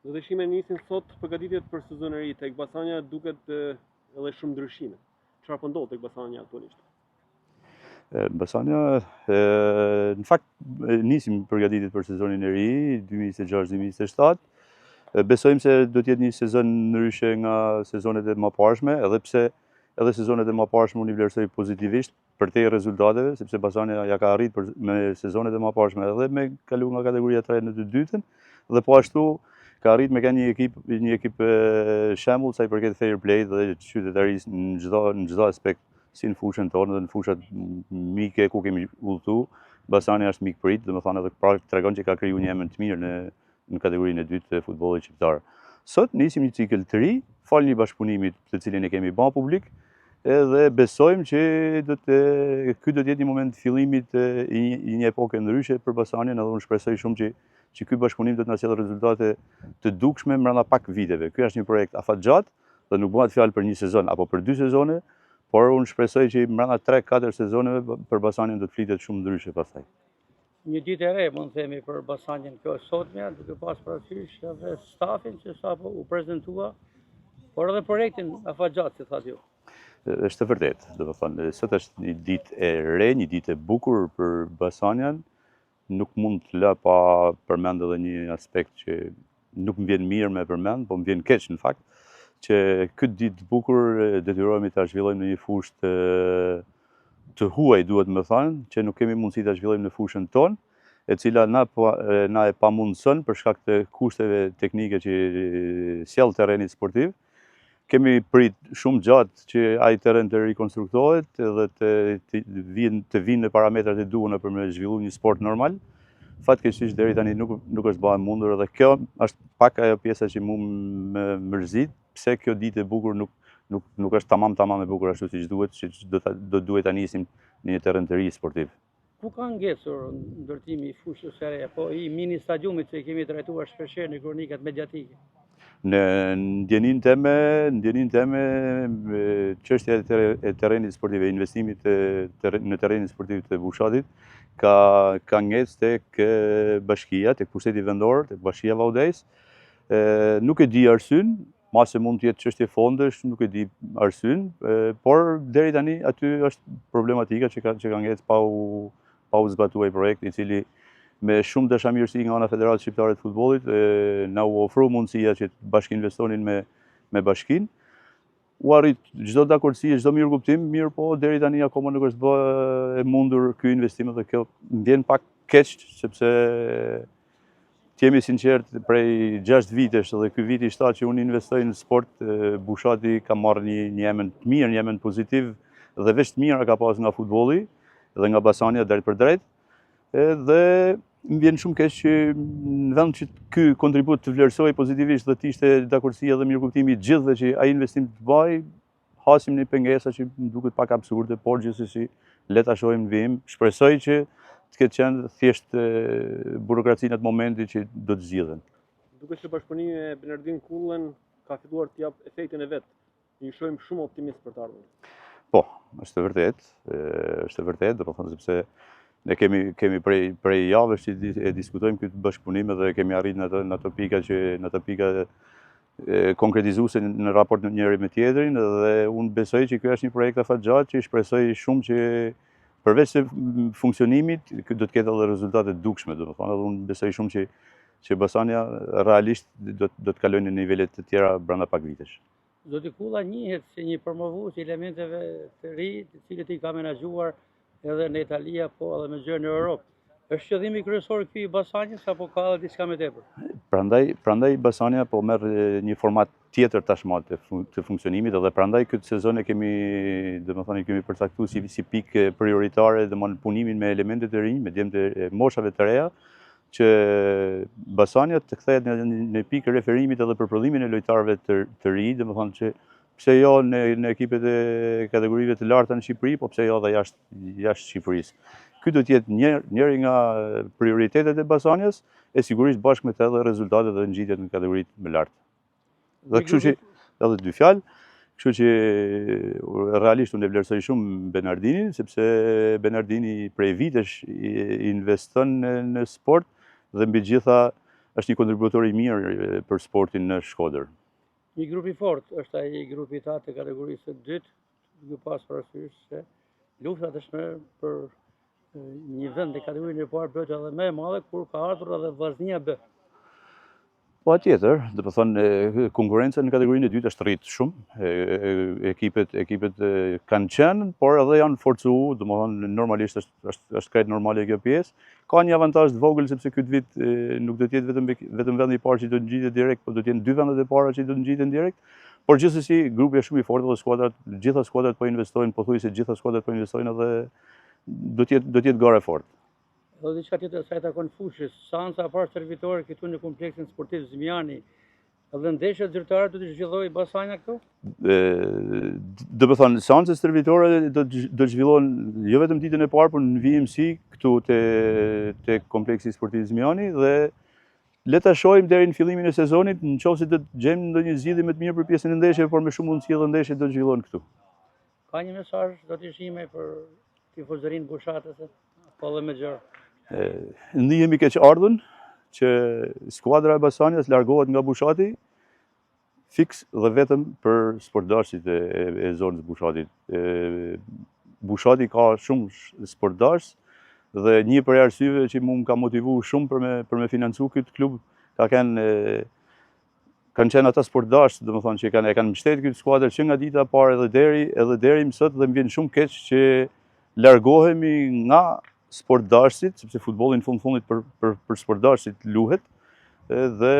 Do të shime nisin sot përgatitjet për sezonin e ri tek Basanja duket edhe shumë ndryshime. Çfarë po ndodh tek Basanja aktualisht? Basanja, në fakt, nisim përgatitjet për sezonin e ri, 2026-2027. Besojmë se do të jetë një sezon ndryshe nga sezonet e mëparshme, edhe pse edhe sezonet e mëparshme unë i vlerësoj pozitivisht përtej rezultateve, sepse Basanja ja ka arritur me sezonet e mëparshme edhe me kalu nga kategoria 3 në të dytën, dhe po ashtu ka arrit me ka një ekip shembull sa i përket fair play dhe qytetarisë në çdo aspekt, si në fushën tonë dhe në fushat mike ku kemi udhëtu. Basania është mikprit, domethënë edhe pra tregon që ka kriju një emër të mirë në kategorinë e dytë të futbollit shqiptar. Sot nisim një cikël të ri, fal një bashkëpunimi të cilin e kemi bën publik, edhe besojmë që ky do të jetë një moment të fillimit i një epoke ndryshe për Basanian, edhe unë shpresoj shumë që ky bashkëpunim do të na sjellë rezultate të dukshme brenda pak viteve. Ky është një projekt afatgjatë dhe nuk bëhet fjalë për një sezon apo për 2 sezone, por unë shpresoj që brenda 3-4 sezoneve për Basanian do të flitet shumë ndryshe pastaj. Një ditë e re, mund të themi, për Basanian kjo sotmja, duke pas parasysh edhe stafin që sapo u prezantua, por edhe projektin afatgjat, si thatë ju. Është e vërtetë, domethënë, sot është një ditë e re, një ditë e bukur për Basanian. Nuk mund të lë pa përmend edhe një aspekt që nuk më vjen mirë me përmend, po më vjen keq në fakt, që këtë ditë të bukur detyrohemi ta zhvillojmë në një fushë të huaj, duhet më thënë, që nuk kemi mundësi ta zhvillojmë në fushën tonë, e cila na e pamundson për shkak të kushteve teknike që sjell terreni sportiv. Kemi prit shumë gjatë që ai terren të rikonstruktohet edhe të vinë në parametrat e duhur për me zhvillu një sport normal. Fatkeqësisht deri tani nuk është bërë mundur, edhe kjo është pak ajo pjesa që mu më mërzit, pse kjo ditë e bukur nuk është tamam e bukur ashtu siç duhet, që do duhet ta nisim në një terren të ri sportiv. Ku ka ngecur ndërtimi i fushës së re apo i mini stadiumit që kemi trajtuar shpeshherë në kronikat mediatike? Në ndjenin teme, çështja e terrenit sportiv, e investimit në terrenin sportiv të Bushatit, ka ngecë tek bashkia, tek pushteti vendor, tek bashkia Vaudès. Nuk e di arsyn, mase mund të jetë çështje fondesh, nuk e di arsyn, por deri tani aty është problematika që ka ngecë pa u zbatuar projekti, i cili me shumë dashamirësi nga ana Federatës Shqiptare të Futbollit na u ofru mundësia që të bashkëinvestonin me bashkinë. U arrit çdo dakordsi, çdo mirëkuptim, mirë po deri tani akoma nuk është bërë e mundur ky investim, dhe kjo më vjen pak keq, sepse të jemi sinqert, prej 6 vitesh dhe ky viti 7 që unë investoj në sport, Bushati ka marrë një emër të mirë, një emër pozitiv, dhe veç të mira ka pas nga futbolli dhe nga Basania drejt për drejt. Dhe më vjen shumë keq që në vend që ky kontribut të vlerësoj pozitivisht dhe të ishte dakordësia dhe mirëkuptimi i gjithëve që ai investim të bëj, hasim në pengesa që më duket pak absurde, por gjithsesi le ta shohim në vim. Shpresoj që të ketë qenë thjesht burokracinë atë momenti që do të zgjidhen. Duke që bashkëpunimi me Bernardin Kullën ka filluar të jap efektin e vet. Ju shohim shumë optimist për të ardhmen. Po, është e vërtetë, domethënë sepse ne kemi prej javësh që e diskutojmë këtë bashkëpunim dhe kemi arrit në ato pika konkretizuese në raport njëri me tjetrin, dhe unë besoj që ky është një projekt afatgjatë që shpresoj shumë që përveç se funksionimit, ky do të ketë edhe rezultate të dukshme, domethënë, edhe unë besoj shumë që Basania realisht do të kalojë në nivelet të tjera brenda pak vitesh. Zoti Kulla njihet si një promovues i elementeve të ri, të cilët i ka menaxhuar edhe në Itali apo edhe me gjëra në Europë. Është qëllimi kryesor ky i Basanias apo ka edhe diçka më tepër? Prandaj Basania po merr një format tjetër tashmë të funksionimit, edhe prandaj këtë sezon kemi përcaktuar si pikë prioritare domthonë punimin me elementet e rinj, me djemtë e moshave të reja, që Basania të kthehet në pikë referimit edhe për prodhimin e lojtarëve të rinj, domethënë që pse jo në ekipet e kategorive të larta në Shqipëri, po pse jo dhe jashtë Shqipërisë. Ky do të jetë njëri nga prioritetet e Basanias, e sigurisht bashkë me të edhe rezultatet dhe ngjitjet në kategoritë më lartë. Dhe kështu që edhe 2 fjalë, kështu që realisht unë e vlerësoj shumë Bernardinin, sepse Bernardini prej vitesh investon në sport dhe mbi gjitha është një kontributor i mirë për sportin në Shkodër. Një grup i fortë është ai grupi i tatë të kategorisë së dytë, duke pas parasysh se lufta tashmë për një vend në kategorinë e parë bëhet edhe më e madhe kur ka ardhur edhe Vllaznia B. Po atjetër, do të thonë konkurenca në kategorinë e dytë është rrit shumë. Ekipet kanë qenë, por edhe janë forcuar, domethënë normalisht është krejt normale kjo pjesë. Ka një avantazh të vogël sepse ky vit nuk do të jetë vetëm vendi i parë që do të ngjitet direkt, por do të jenë dy vendet e para që do të ngjiten direkt. Por gjithsesi grupi është shumë i fortë dhe skuadrat, gjitha skuadrat po investojnë, pothuajse gjitha skuadrat po investojnë edhe do të jetë gara e fortë. Edhe diçka tjetër sa i takon fushës, seanca parë servitore këtu në kompleksin sportiv Zmiani. Edhe ndeshja zyrtare do të zhvillojë Basanja këtu? Do të thonë, seancët servitore do të zhvillohen jo vetëm ditën e parë, por në VMC këtu te kompleksi sportiv Zmiani dhe le ta shohim deri në fillimin e sezonit, nëse do të gjejmë ndonjë zgjidhje më të mirë për pjesën e ndeshjeve, por me shumë mundësi edhe ndeshjet do të zhvillohen këtu. Ka një mesazh do të shihme për tifozërinë bushatëse, po edhe me gjërë. Ndihemi keq ardhën që skuadra e Basanias largohet nga Bushati fiks dhe vetëm për sportdarësit e zonës Bushatit. Bushati ka shumë sportdarës dhe një për arsyeve që më ka motivu shumë për me financu këtë klub kanë qenë ata sportdarës, domethënë që e kanë mbështetur këtë skuadër që nga dita e parë edhe deri më sot dhe më vjen shumë keq që largohemi nga sportdarësit, sepse futbollin në fundit për sportdarësit luhet, dhe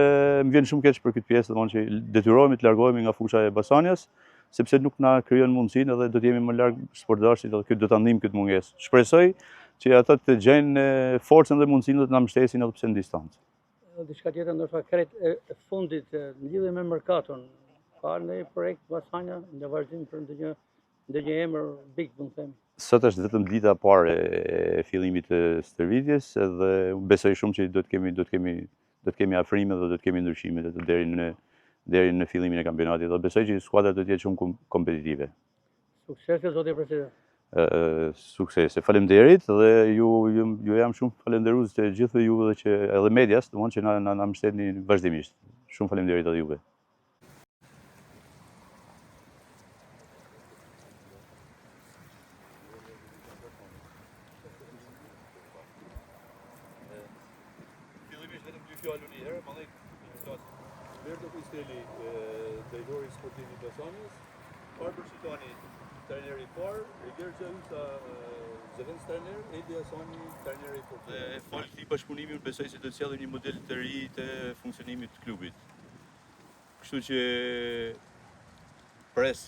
më vjen shumë keq për këtë pjesë, domethënë që detyrohemi të largohemi nga fusha e Basanias, sepse nuk na krijon mundësinë edhe do të jemi më larg sportdarësit dhe këtë do ta ndijmë këtë mungesë. Shpresoj që ata të gjejnë forcën dhe mundësinë dhe të na mbështesin edhe pse në distancë. Diçka tjetër ndoshta krejt e fundit në lidhje me merkaton, ka ndonjë projekt Basania në vazhdim për ndonjë emër big, do të them. Sot është vetëm dita e parë e fillimit të stërvitjes dhe besoj shumë që do të kemi afrime dhe do të kemi ndryshime deri në fillimin e kampionatit dhe besoj që skuadrat do të jetë shumë kompetitive. Suksese zoti president. Suksese. Faleminderit dhe ju jam shumë falënderues të gjithëve juve dhe që edhe medias, domethënë që na mbështetni vazhdimisht. Shumë faleminderit edhe juve. Berto Kristeli, drejtori sportiv i Basanias, Arber Shitani, trajneri i parë, Gergja Yta, zëvendës trajner, Edi Hasani, trajneri i portuar. Dhe falë këtij bashkëpunimi, besoj se do të sjellë një model të ri të funksionimit të klubit. Kështu që pres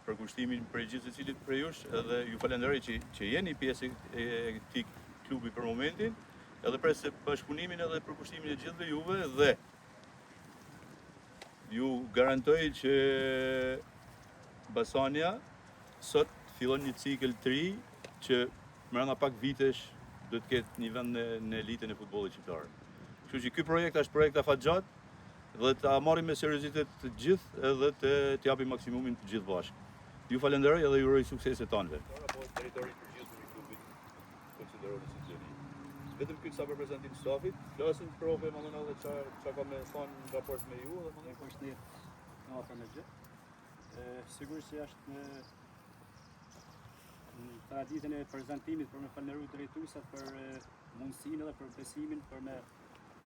për kushtimin për gjithë secilit prej jush, edhe ju falenderoj që jeni pjesë e këtij klubi për momentin, edhe pres bashkëpunimin edhe për kushtimin e gjithëve juve dhe ju garantoj që Basania sot fillon një cikël të ri që brenda pak vitesh do të ketë një vend në elitën e futbollit shqiptar. Kështu që ky projekt është projekt afatgjat dhe ta marrim me seriozitet të gjithë edhe të japim maksimumin të gjithë bashkë. Ju falenderoj edhe ju uroj suksese tanëve. Apo territori i përgjithshëm i klubit konsiderohet si gjeni. Vetëm këtë sa për prezantim të stafit, flasin profe më edhe çka ka me thonë në raport me ju dhe më Po është në ata me gjë. Sigurisht që është në traditën e prezantimit për me falënderuar drejtuesat për mundësinë dhe për besimin për me